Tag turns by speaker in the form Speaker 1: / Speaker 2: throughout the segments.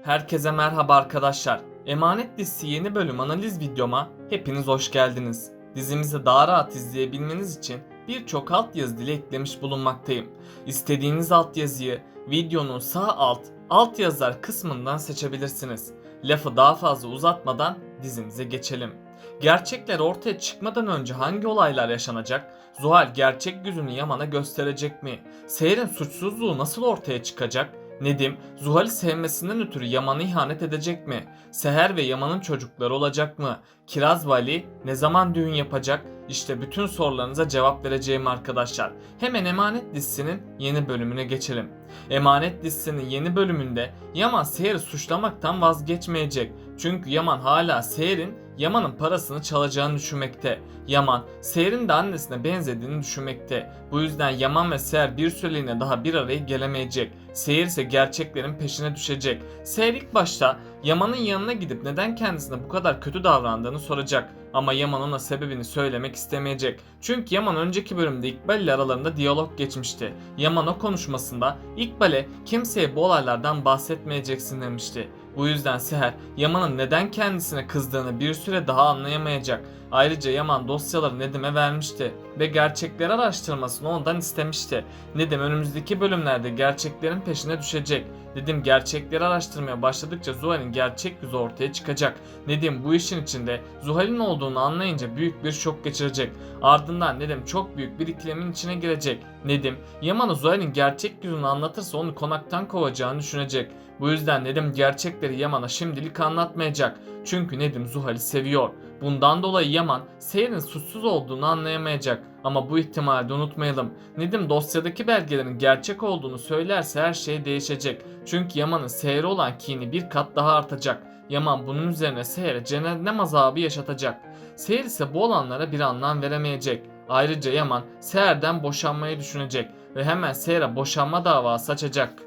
Speaker 1: Herkese merhaba arkadaşlar. Emanet dizisi yeni bölüm analiz videoma hepiniz hoş geldiniz. Dizimizi daha rahat izleyebilmeniz için birçok altyazı dili eklemiş bulunmaktayım. İstediğiniz altyazıyı videonun sağ alt yazılar kısmından seçebilirsiniz. Lafı daha fazla uzatmadan dizimize geçelim. Gerçekler ortaya çıkmadan önce hangi olaylar yaşanacak? Zuhal gerçek yüzünü Yaman'a gösterecek mi? Seher'in suçsuzluğu nasıl ortaya çıkacak? Nedim, Zuhal'i sevmesinden ötürü Yaman'a ihanet edecek mi? Seher ve Yaman'ın çocukları olacak mı? Kiraz ve Ali ne zaman düğün yapacak? İşte bütün sorularınıza cevap vereceğim arkadaşlar. Hemen Emanet dizisinin yeni bölümüne geçelim. Emanet dizisinin yeni bölümünde Yaman Seher'i suçlamaktan vazgeçmeyecek. Çünkü Yaman hala Yaman'ın parasını çalacağını düşünmekte. Yaman, Seher'in de annesine benzediğini düşünmekte. Bu yüzden Yaman ve Seher bir süreliğine daha bir araya gelemeyecek. Seher ise gerçeklerin peşine düşecek. Seher ilk başta Yaman'ın yanına gidip neden kendisine bu kadar kötü davrandığını soracak. Ama Yaman ona sebebini söylemek istemeyecek. Çünkü Yaman önceki bölümde İkbal ile aralarında diyalog geçmişti. Yaman o konuşmasında İkbal'e kimseye bu olaylardan bahsetmeyeceksin demişti. Bu yüzden Seher, Yaman'ın neden kendisine kızdığını bir süre daha anlayamayacak. Ayrıca Yaman dosyaları Nedim'e vermişti ve gerçekleri araştırmasını ondan istemişti. Nedim önümüzdeki bölümlerde gerçeklerin peşine düşecek. Nedim gerçekleri araştırmaya başladıkça Zuhal'in gerçek yüzü ortaya çıkacak. Nedim bu işin içinde Zuhal'in olduğunu anlayınca büyük bir şok geçirecek. Ardından Nedim çok büyük bir ikilemin içine girecek. Nedim, Yaman'a Zuhal'in gerçek yüzünü anlatırsa onu konaktan kovacağını düşünecek. Bu yüzden Nedim gerçekleri Yaman'a şimdilik anlatmayacak. Çünkü Nedim Zuhal'i seviyor. Bundan dolayı Yaman Seher'in suçsuz olduğunu anlayamayacak. Ama bu ihtimali de unutmayalım. Nedim dosyadaki belgelerin gerçek olduğunu söylerse her şey değişecek. Çünkü Yaman'ın Seher'e olan kini bir kat daha artacak. Yaman bunun üzerine Seher'e cehennem azabı yaşatacak. Seher ise bu olanlara bir anlam veremeyecek. Ayrıca Yaman Seher'den boşanmayı düşünecek ve hemen Seher'e boşanma davası açacak.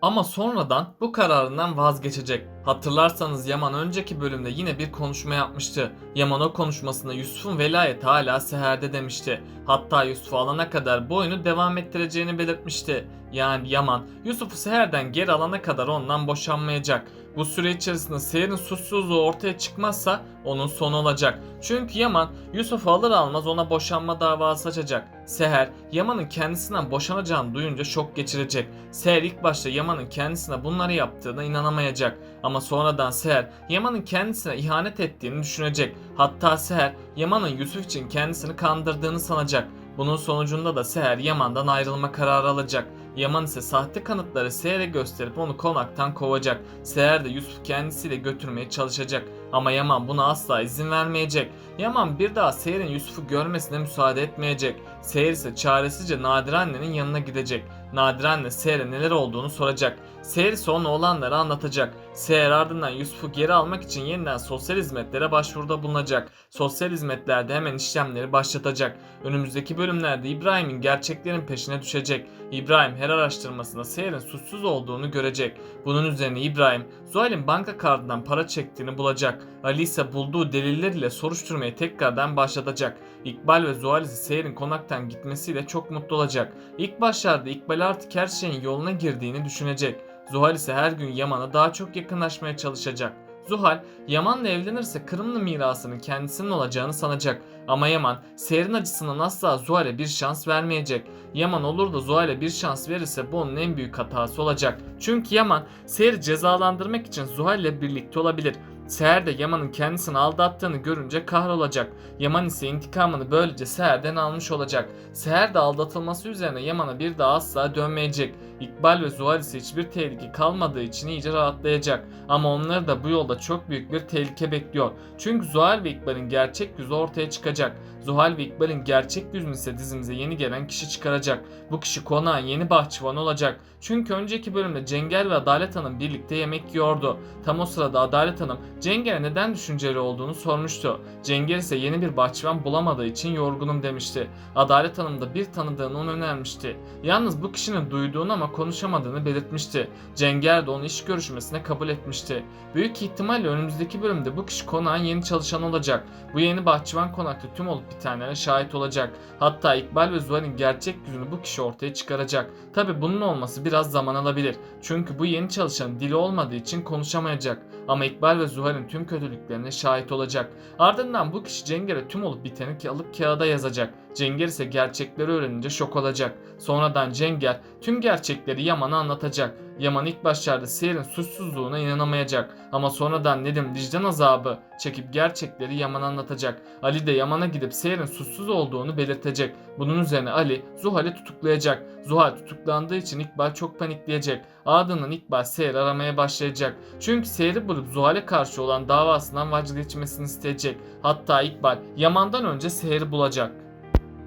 Speaker 1: Ama sonradan bu kararından vazgeçecek. Hatırlarsanız Yaman önceki bölümde yine bir konuşma yapmıştı. Yaman o konuşmasında Yusuf'un velayeti hala Seher'de demişti. Hatta Yusuf'u alana kadar bu oyunu devam ettireceğini belirtmişti. Yani Yaman Yusuf'u Seher'den geri alana kadar ondan boşanmayacak. Bu süre içerisinde Seher'in suçsuzluğu ortaya çıkmazsa onun sonu olacak. Çünkü Yaman Yusuf'u alır almaz ona boşanma davası açacak. Seher Yaman'ın kendisinden boşanacağını duyunca şok geçirecek. Seher ilk başta Yaman'ın kendisine bunları yaptığına inanamayacak. Ama sonradan Seher Yaman'ın kendisine ihanet ettiğini düşünecek. Hatta Seher Yaman'ın Yusuf için kendisini kandırdığını sanacak. Bunun sonucunda da Seher Yaman'dan ayrılma kararı alacak. Yaman ise sahte kanıtları Seher'e gösterip onu konaktan kovacak. Seher de Yusuf kendisiyle götürmeye çalışacak. Ama Yaman buna asla izin vermeyecek. Yaman bir daha Seher'in Yusuf'u görmesine müsaade etmeyecek. Seher ise çaresizce Nadire annenin yanına gidecek. Nadire anne Seher'e neler olduğunu soracak. Seher ise ona olanları anlatacak. Seher ardından Yusuf'u geri almak için yeniden sosyal hizmetlere başvuruda bulunacak. Sosyal hizmetlerde hemen işlemleri başlatacak. Önümüzdeki bölümlerde İbrahim'in gerçeklerin peşine düşecek. İbrahim her araştırmasında Seher'in suçsuz olduğunu görecek. Bunun üzerine İbrahim Zuhal'in banka kartından para çektiğini bulacak. Ali ise bulduğu deliller ile soruşturmayı tekrardan başlatacak. İkbal ve Zuhal ise Seher'in konaktan gitmesiyle çok mutlu olacak. İlk başlarda İkbal artık her şeyin yoluna girdiğini düşünecek. Zuhal ise her gün Yaman'a daha çok yakınlaşmaya çalışacak. Zuhal, Yaman'la evlenirse Kırımlı mirasının kendisinin olacağını sanacak. Ama Yaman, Seher'in acısından asla Zuhal'e bir şans vermeyecek. Yaman olur da Zuhal'e bir şans verirse bu onun en büyük hatası olacak. Çünkü Yaman, Seher'i cezalandırmak için Zuhal'le birlikte olabilir. Seher de Yaman'ın kendisini aldattığını görünce kahrolacak. Yaman ise intikamını böylece Seher'den almış olacak. Seher de aldatılması üzerine Yaman'a bir daha asla dönmeyecek. İkbal ve Zuhal ise hiçbir tehlike kalmadığı için iyice rahatlayacak. Ama onları da bu yolda çok büyük bir tehlike bekliyor. Çünkü Zuhal ve İkbal'in gerçek yüzü ortaya çıkacak. Zuhal ve İkbal'in gerçek yüzünü ise dizimize yeni gelen kişi çıkaracak. Bu kişi konağın yeni bahçıvanı olacak. Çünkü önceki bölümde Cengel ve Adalet Hanım birlikte yemek yiyordu. Tam o sırada Adalet Hanım Cengel'e neden düşünceli olduğunu sormuştu. Cengel ise yeni bir bahçıvan bulamadığı için yorgunum demişti. Adalet Hanım da bir tanıdığını ona önermişti. Yalnız bu kişinin duyduğunu ama ama konuşamadığını belirtmişti. Cenger de onu iş görüşmesine kabul etmişti. Büyük ihtimalle önümüzdeki bölümde bu kişi konağın yeni çalışanı olacak. Bu yeni bahçıvan konakta tüm olup bitenlere şahit olacak. Hatta İkbal ve Zuhal'in gerçek yüzünü bu kişi ortaya çıkaracak. Tabi bunun olması biraz zaman alabilir. Çünkü bu yeni çalışanın dili olmadığı için konuşamayacak. Ama İkbal ve Zuhal'in tüm kötülüklerine şahit olacak. Ardından bu kişi Cenger'e tüm olup biteni alıp kağıda yazacak. Cenger ise gerçekleri öğrenince şok olacak. Sonradan Cenger tüm gerçekleri Yaman'a anlatacak. Yaman ilk başlarda Seher'in suçsuzluğuna inanamayacak. Ama sonradan Nedim vicdan azabı çekip gerçekleri Yaman'a anlatacak. Ali de Yaman'a gidip Seher'in suçsuz olduğunu belirtecek. Bunun üzerine Ali Zuhal'i tutuklayacak. Zuhal tutuklandığı için İkbal çok panikleyecek. Ardından İkbal Seher'i aramaya başlayacak. Çünkü Seher'i bulup Zuhal'e karşı olan davasından vazgeçmesini isteyecek. Hatta İkbal Yaman'dan önce Seher'i bulacak.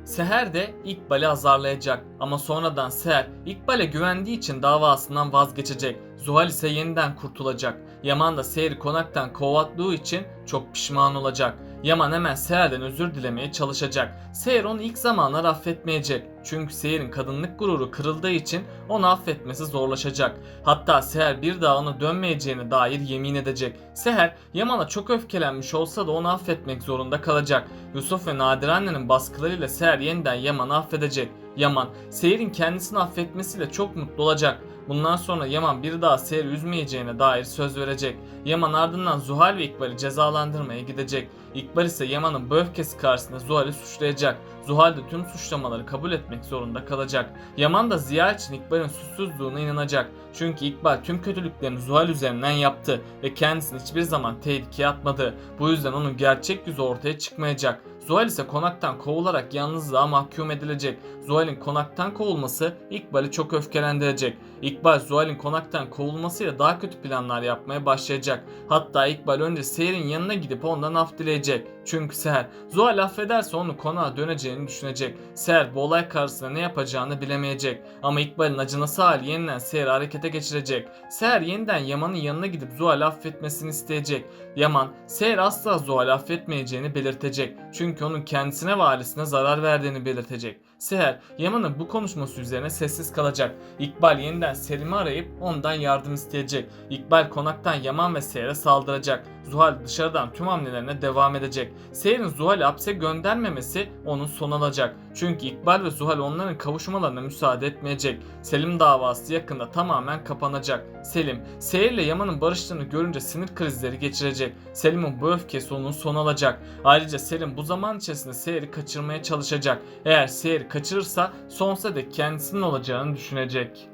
Speaker 1: Seher de İkbal'i azarlayacak ama sonradan Seher İkbal'e güvendiği için davasından vazgeçecek. Zuhal ise yeniden kurtulacak. Yaman da Seher'i konaktan kovattığı için çok pişman olacak. Yaman hemen Seher'den özür dilemeye çalışacak. Seher onu ilk zamanlar affetmeyecek. Çünkü Seher'in kadınlık gururu kırıldığı için onu affetmesi zorlaşacak. Hatta Seher bir daha ona dönmeyeceğine dair yemin edecek. Seher Yaman'a çok öfkelenmiş olsa da onu affetmek zorunda kalacak. Yusuf ve Nadire annenin baskılarıyla Seher yeniden Yaman'ı affedecek. Yaman Seher'in kendisini affetmesiyle çok mutlu olacak. Bundan sonra Yaman bir daha Seher'i üzmeyeceğine dair söz verecek. Yaman ardından Zuhal ve İkbal'i cezalandırmaya gidecek. İkbal ise Yaman'ın bu öfkesi karşısında Zuhal'i suçlayacak. Zuhal de tüm suçlamaları kabul etmek zorunda kalacak. Yaman da Ziya için İkbal'in suçsuzluğuna inanacak. Çünkü İkbal tüm kötülüklerini Zuhal üzerinden yaptı ve kendisini hiçbir zaman tehlikeye atmadı. Bu yüzden onun gerçek yüzü ortaya çıkmayacak. Zuhal ise konaktan kovularak yalnızlığa mahkum edilecek. Zuhal'in konaktan kovulması İkbal'i çok öfkelendirecek. İkbal Zuhal'in konaktan kovulmasıyla daha kötü planlar yapmaya başlayacak. Hatta İkbal önce Seher'in yanına gidip ondan af dileyecek. Çünkü Seher Zuhal affederse onu konağa döneceğini düşünecek. Seher bu olay karşısında ne yapacağını bilemeyecek. Ama İkbal'in acınası hali yeniden Seher'i harekete geçirecek. Seher yeniden Yaman'ın yanına gidip Zuhal'i affetmesini isteyecek. Yaman Seher asla Zuhal'i affetmeyeceğini belirtecek. Çünkü onun kendisine ve ailesine zarar verdiğini belirtecek. Seher Yaman'ın bu konuşması üzerine sessiz kalacak. İkbal yeniden Selim'i arayıp ondan yardım isteyecek. İkbal konaktan Yaman ve Seher'e saldıracak. Zuhal dışarıdan tüm hamlelerine devam edecek. Seher'in Zuhal'i hapse göndermemesi onun son alacak. Çünkü İkbal ve Zuhal onların kavuşmalarına müsaade etmeyecek. Selim davası yakında tamamen kapanacak. Selim, Seher ile Yaman'ın barıştığını görünce sinir krizleri geçirecek. Selim'in bu öfkesi onun son alacak. Ayrıca Selim bu zaman içerisinde Seher'i kaçırmaya çalışacak. Eğer Seher'i kaçırırsa sonsuza dek kendisinin olacağını düşünecek.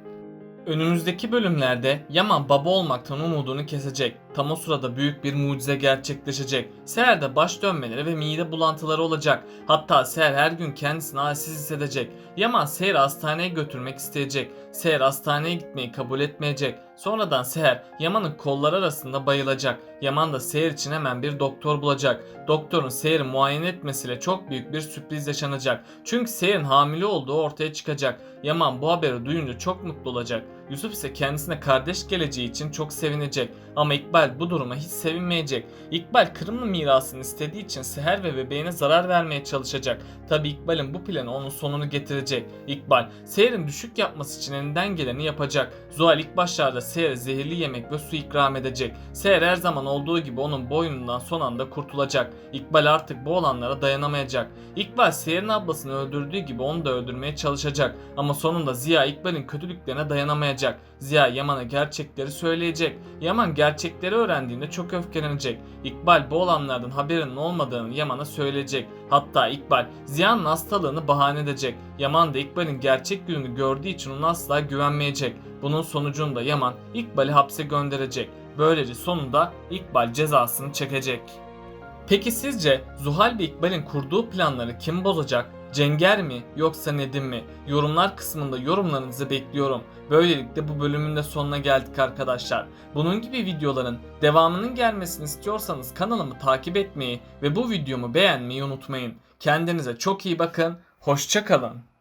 Speaker 1: Önümüzdeki bölümlerde Yaman baba olmaktan umudunu kesecek. Tam o sırada büyük bir mucize gerçekleşecek. Seher'de baş dönmeleri ve mide bulantıları olacak. Hatta Seher her gün kendisini halsiz hissedecek. Yaman Seher'i hastaneye götürmek isteyecek. Seher hastaneye gitmeyi kabul etmeyecek. Sonradan Seher Yaman'ın kolları arasında bayılacak. Yaman da Seher için hemen bir doktor bulacak. Doktorun Seher'i muayene etmesiyle çok büyük bir sürpriz yaşanacak. Çünkü Seher'in hamile olduğu ortaya çıkacak. Yaman bu haberi duyunca çok mutlu olacak. Yusuf ise kendisine kardeş geleceği için çok sevinecek. Ama İkbal bu duruma hiç sevinmeyecek. İkbal Kırımlı mirasını istediği için Seher ve bebeğine zarar vermeye çalışacak. Tabi İkbal'in bu planı onun sonunu getirecek. İkbal Seher'in düşük yapması için elinden geleni yapacak. Zuhal ilk başlarda Seher'e zehirli yemek ve su ikram edecek. Seher her zaman olduğu gibi onun boynundan son anda kurtulacak. İkbal artık bu olanlara dayanamayacak. İkbal Seher'in ablasını öldürdüğü gibi onu da öldürmeye çalışacak. Ama sonunda Ziya İkbal'in kötülüklerine dayanamayacak. Ziya Yaman'a gerçekleri söyleyecek. Yaman gerçekleri öğrendiğinde çok öfkelenecek. İkbal bu olanlardan haberinin olmadığını Yaman'a söyleyecek. Hatta İkbal Ziya'nın hastalığını bahane edecek. Yaman da İkbal'in gerçek yüzünü gördüğü için ona asla güvenmeyecek. Bunun sonucunda Yaman İkbal'i hapse gönderecek. Böylece sonunda İkbal cezasını çekecek. Peki sizce Zuhal ve İkbal'in kurduğu planları kim bozacak? Cenger mi yoksa Nedim mi? Yorumlar kısmında yorumlarınızı bekliyorum. Böylelikle bu bölümün de sonuna geldik arkadaşlar. Bunun gibi videoların devamının gelmesini istiyorsanız kanalımı takip etmeyi ve bu videomu beğenmeyi unutmayın. Kendinize çok iyi bakın. Hoşça kalın.